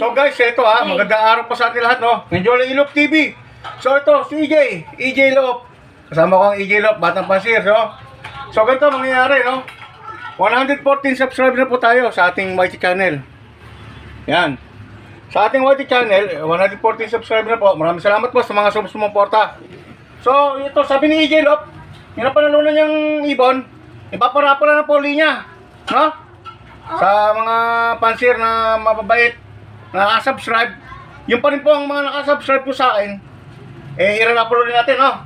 So guys, ito magandang araw po sa atin lahat, no? Enjoy lang Ilop TV. So ito, si EJ Lop. Kasama ko ang EJ Lop, Batang Pansir, no? So ganito mangyayari, no? 114 subscribers na po tayo sa ating YT channel. Yan. Sa ating YT channel, 114 subscribers na po. Maraming salamat po sa mga sumuporta. So ito, sabi ni EJ Lop, yung napanalunan niyang ibon, ipaparapala na po niya, no? Sa mga pansir na mababait, na nakasubscribe, yung pa rin po ang mga nakasubscribe po sa akin, irarapol rin natin, no?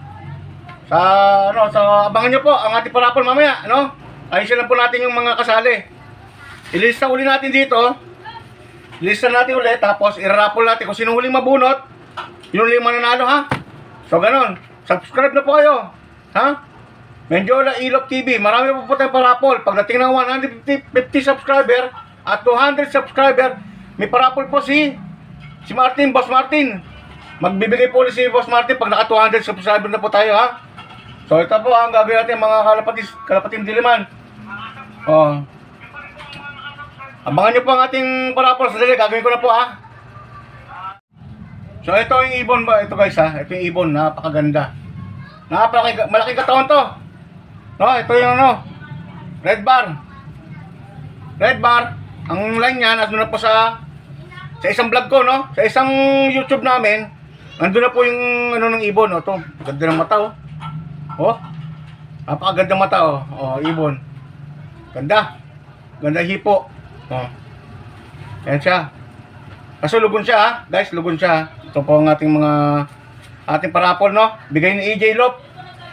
So abangan nyo po ang ating parapol mamaya, no? Ayusin lang po natin yung mga kasali. Ilista uli natin dito. Ilista natin ulit, tapos irarapol natin kung sino huling mabunot, yung huling mananalo, ha? So ganon, subscribe na po kayo, ha? Menjola Ilop TV, marami po tayong parapol. Pagdating ng 150 subscriber at 200 subscriber, may parapol po si Martin, Boss Martin. Magbibigay po si Boss Martin pag naka 200 subscriber na po tayo, ha. So ito po ang gagawin natin mga kalapating diliman. Oh. Abangan nyo po ang ating parapol. Sadali, gagawin ko na po, ha. So ito yung ibon ba? Ito guys, ha. Ito yung ibon, napakaganda. Malaking katawan to. No, ito yung red bar. Red bar. Ang line niya, nandun na po sa isang vlog ko, no? Sa isang YouTube namin, nandun na po yung ng ibon, no? Ito, ganda ng mata, oh. Oh, napakaganda ng mata, oh. Oh, ibon. Ganda. Ganda hipo. Oh. Yan siya. Kaso lugon siya, ha? Guys, lugon siya, ha? Ito po ang ating parapol, no? Bigay ni EJ Lop.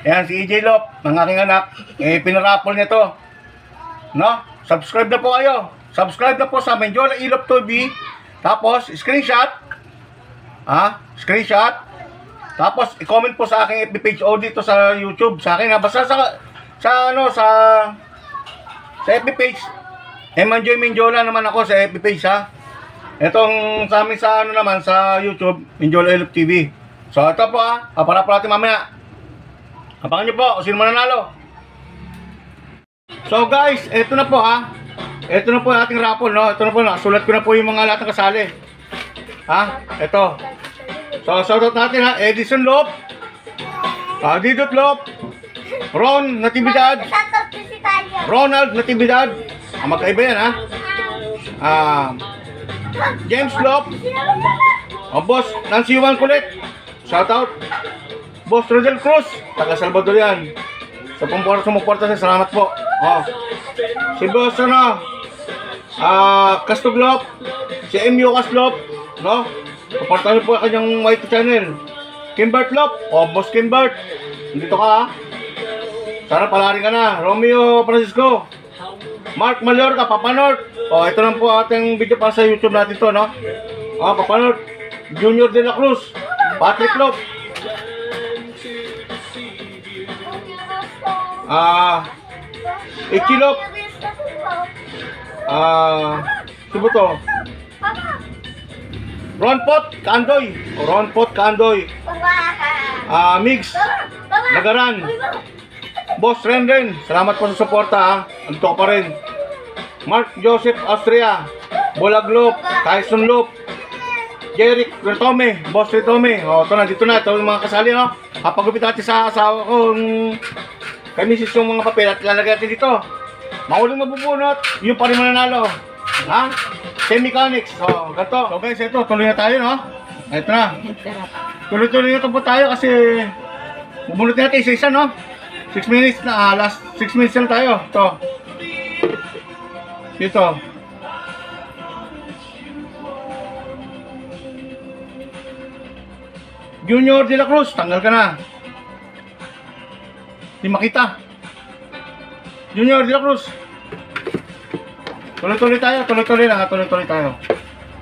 Yan, si EJ Lop, ng aking anak. Pinarapol niya to. No? Subscribe na po kayo. Subscribe na po sa Menjola Ilop TV. Tapos, screenshot. Screenshot. Tapos, i-comment po sa aking FB page o dito sa YouTube. Sa akin, ha? Basta sa FB page. Manjoy Menjola naman ako sa FB page, ha? Itong sa amin naman sa YouTube, Menjola Ilop TV. So, ito po, ha? Para natin mamaya. Abangan nyo po kung sino mananalo. So guys, ito na po, ha. Ito na po ang ating raffle, no. Ito na po, nasulat ko na po yung mga lahat ng kasali. Ha? Ito. So, shoutout natin, ha. Edison Lop, Didot Lop, Ron Natividad, Ronald Natividad. Magkaiba yan, ha. James Lop, Boss Nancy Juan Kulit. Shoutout. Boss Rodel Cruz, taga Salvador yan. Sa sumuporta sa salamat po. Si Boss Castoglop, si MU Castoglop, no? Suportahan po kanyang YT channel. Kimbert Lop, Boss Kimbert, dito ka, ha? Sana palari ka na. Romeo Francisco, Mark Mallorca, Papa North. Ito lang po ating video para sa YouTube natin to, no? Papa North, Junior de la Cruz, Patrick Lop, Ichilop, sibo to, Ron Pot Kandoy, Mix Nagaran, Boss Renren, salamat po sa suporta, ha. Andito ka pa rin. Mark Joseph Austria, Bolag Lop, Tyson Lop, Jeric Retome, Boss Retome. Ito na, dito na, ito yung mga kasali, no. Papagupit natin sa asawa ko kamisis yung mga papel at lalagay natin dito. Mahuling mabubunot, yung pa rin mananalo. Ha? Semi-mechanics. So, ganito. So guys, ito, tuloy na tayo, no? Ito na. Tuloy-tuloy na po tayo kasi bubunot natin isa-isa, no? 6 minutes na, last 6 minutes lang tayo. Ito. Dito. Junior de la Cruz, tanggal ka na. Hindi makita. Junior de la Cruz. Tuloy-tuloy tayo, tuloy-tuloy tayo.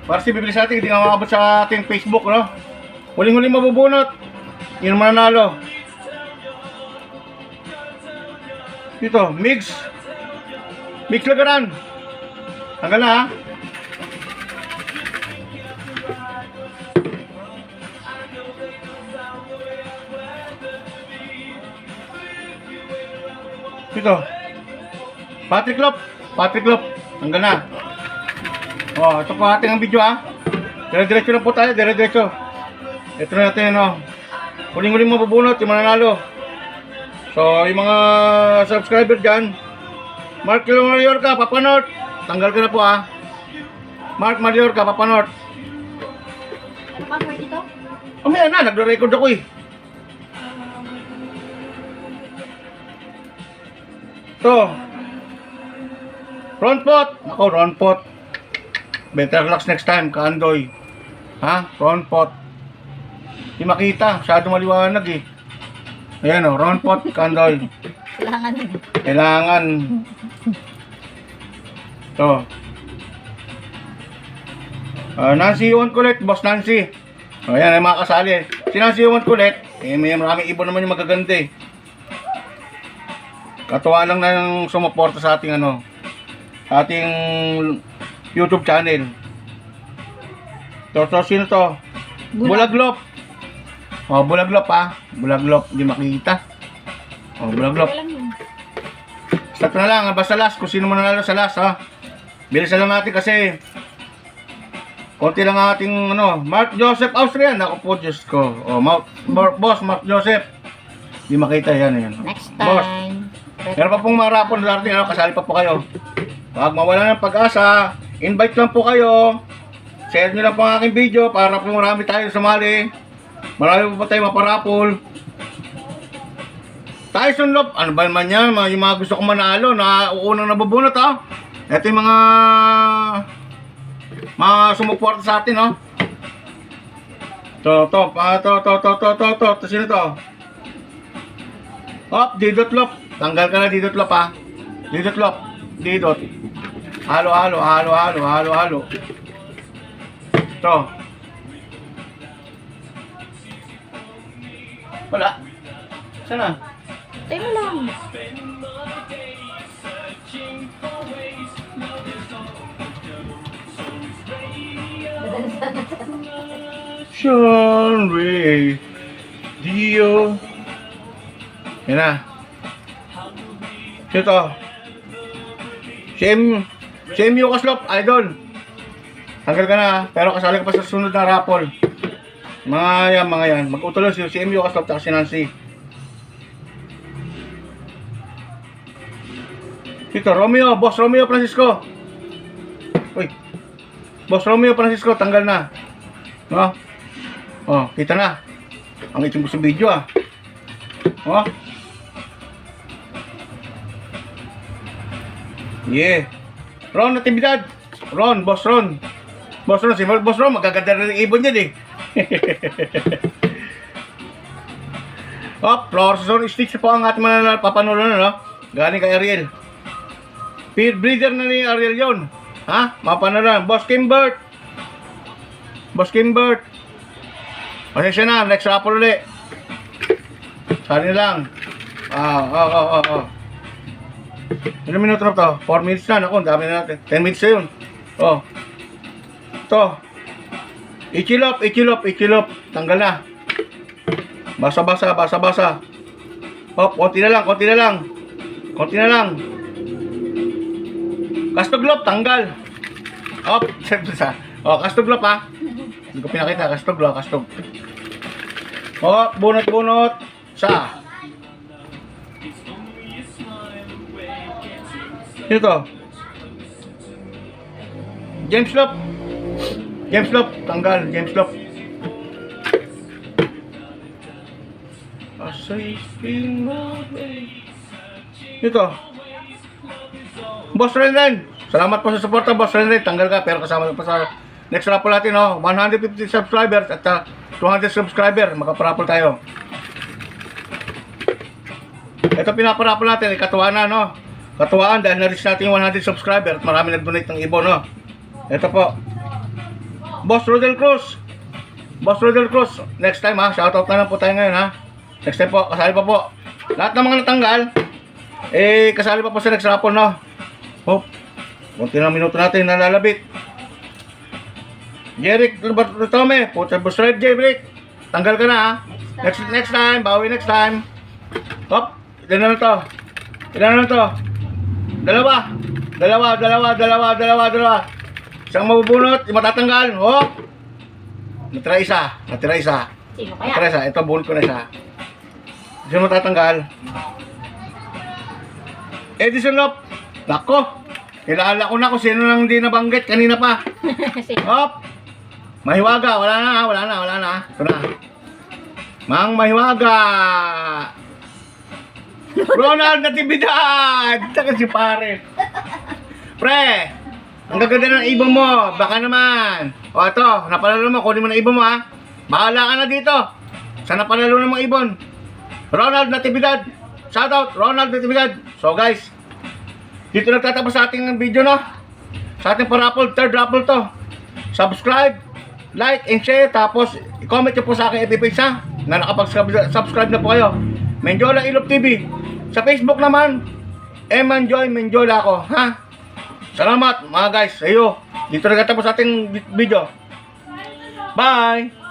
Para si bibilis natin, hindi nga makabot sa ating Facebook, no? Huling-huling mabubunot. Yun mananalo. Dito, Mix Lagaran. Tanggal na, ha? Dito. Patrick Lop. Hanggang na. Oh, ito po ating ang video, ha. Dire-diretso na po tayo, dire-diretso. Ito na natin, ano. Huling-huling mabubunot, yung mananalo. So, yung mga subscriber dyan, Mark Mallorca, Papa North. Tanggal ka na po, ha. Mark Mallorca, Papa North. Password ito? Mamaya na, nagre-record ako, eh. Ito. Ron pot. Ako, Ron pot. Better relax next time, Kaandoy. Ha? Ron pot. Hindi makita, masyado maliwanag eh. Ayan o, Ron pot, Kaandoy. Kailangan. Kailangan. Ito. Nancy Yuan Kulit, Boss Nancy. Ayan, ay mga kasali. Si Nancy Yuan Kulit, may maraming ibon naman yung magaganda eh. Katuwa lang na yung sumuporta sa ating ano, sa ating YouTube channel. So, sino to? Bulaglop. Oh, Bulaglop ha. Bulaglop, hindi makita. Oh, Bulaglop. Start na lang, basta last, kung sino mananalo sa last ha. Bilisan lang natin kasi konti lang ating ano, Mark Joseph Austrian. Ako po, Diyos ko. Oh, Boss Mark Joseph. Hindi makita yan. Next Boss. time. Meron pa pong mga rapon darating, ano, kasali pa po kayo. Huwag mawala ng pag-asa. Invite lang po kayo. Share nyo lang po ang aking video para po marami tayo sumali. Marami po tayo maparapol. Tyson Lop, ano ba naman yan? Yung mga gusto kong manalo na unang nabubunot ha. Ito yung mga sumuporta sa atin, no? To. Sino to? Hop, Didot Lop. Tanggal ka na, Didot Lop, ha? Didot Lop. Didot. Halo. To. Wala. Sana? Tayo mo lang. Sean Ray Dio. Yan na. Sino to? Same Yukaslop, idol. Tanggal ka na, pero kasali ka pa sa sunod na rapol. Mga yan. Mag-utulos yung CM Yukaslop at si Nancy. Ito, Romeo, Boss Romeo Francisco. Uy. Boss Romeo Francisco, tanggal na. No? Oh, kita na. Ang itim ko sa video ah. Oh. Yeah. Ron Natividad. Ron, Boss Ron. Boss Ron, si Boss Ron, magaganda rin ng ibon yan eh. Oh, Flores Zone Stitch po ang ating mga papanulo na, no? Galing kay Ariel. Breeder na ni Ariel yon. Ha? Mapanulan. Boss Kimbert. Pasensya na, next rapol ulit. Sali lang. Ilang minuto na to? 4 minutes na. Naku, dami na natin. 10 minutes na yun. Oh. Ito. Ichilop. Tanggal na. Basa. Oh, konti na lang. Kastoglop, tanggal. Oh, kastoglop ha. Hindi ko pinakita, kastog. Oh, bunot. Sa. Ito. James Lop, tanggal. James Lop. Ito. Boss Ren. Salamat po sa suporta, Boss Ren. Tanggal ka, pero kasama pa sa next raffle natin, no? 150 subscribers at 200 subscriber. Makaparapol tayo. Ito pinaparapol natin, katuwaan na, no? Katuwaan dahil na-reach natin yung 100 subscriber at marami nag-donate ng ibon, no? Ito po. Boss Rodel Cruz. Next time, ha? Shoutout na lang po tayo ngayon, ha? Next time po, kasali pa po. Lahat ng mga natanggal, kasali pa po sa next raffle, no? Hop. Kunti na minuto natin nalalabit. Jeric Tome, puta boss red Jeric. Tanggal ka na ha. Next time, bawi next time. Hop, ilan na to? Dalawa. Isang mabubunot, matatanggal. Hop. Natira isa. Sino Natira kaya? isa. Ito, buhol ko na isa. Sino tatanggal? Edison Lop. Nako. Kilala ko na kung sino nang hindi nabanggit kanina pa. Sino? Hop! Mahiwaga, wala na. Ito na. Mang Mahiwaga! Ronald Natividad! Taka si pare. Pre, ang gaganda ng ibon mo. Baka naman. O ito, napalalo mo. Kunin mo na ibon mo ha. Bahala ka na dito. Sa napalalo ng mga ibon. Ronald Natividad. Shoutout, Ronald Natividad. So guys, dito nagtatapos sa ating video no. Sa ating parapol, third raffle to. Subscribe, like, and share. Tapos, i-comment nyo po sa aking FB page ha. Na nakapag-subscribe na po kayo. Menjola Ilop TV. Sa Facebook naman, Emanjoy Menjola ako. Ha? Salamat mga guys sa iyo. Dito nagtatapos sa ating video. Bye!